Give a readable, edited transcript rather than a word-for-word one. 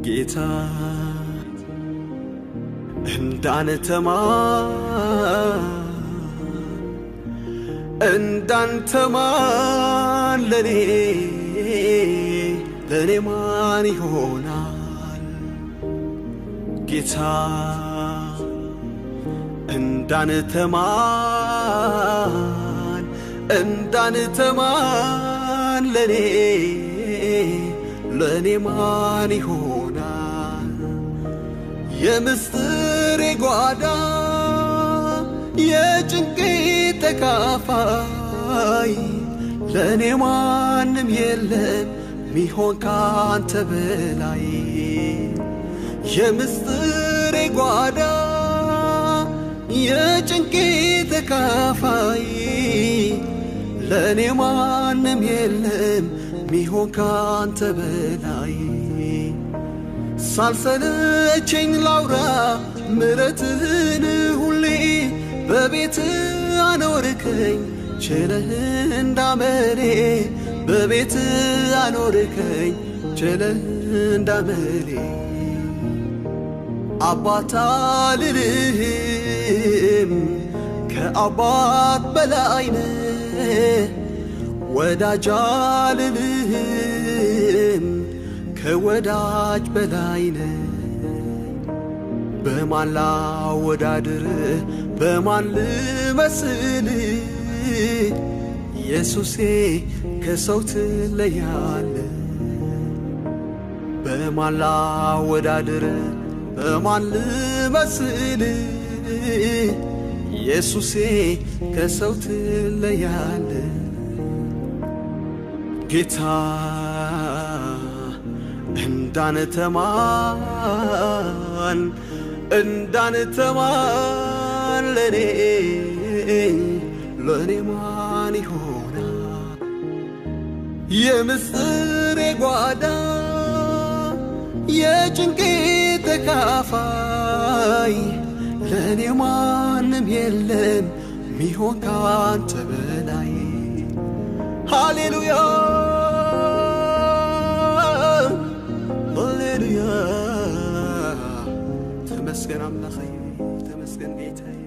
ጌታ እንዳንተማን ለኔ ማን ይሆናል ጌታ እንዳንተማን ለኔ ማን ይሆናል የምስጢሬ ጓዳ የጭንቄ ተካፋይ ለኔ ማንም የለም ሚሆን ካንተ በላይ የምስጢሬ ጓዳ የጭንቄ ተካፋይ ለኔ ማንም የለም ሚሆን ካንተ በላይ ሳልሰለቸኝ ላውራ ምሕረትህን ሁሌ በቤት አኖርከኝ ችለህ እንዳመሌ በቤት አኖርከኝ ችለህ እንዳመሌ አባት አልልህም ከአባት በላይ ነህ ወዳጅ አልልህም ከወዳጅ በላይ ነህ በማን ላወዳድርህ በማን ልመስልህ ኢየሱሴ ከሰው ትለያለህ በማን ላወዳድርህ በማን ልመስልህ ኢየሱሴ ከሰው ትለያለህ ጌታ እንዳንተማን ለኔ ማን ይሆናል የምስጢሬ ጓዳ የጭንቄ ተካፋይ ለኔ ማንም የለም ሚሆን ካንተ በላይ ሃሌሉያ ሃሌሉያ ተመስገን አምላኬ ተመስገን ጌታዬ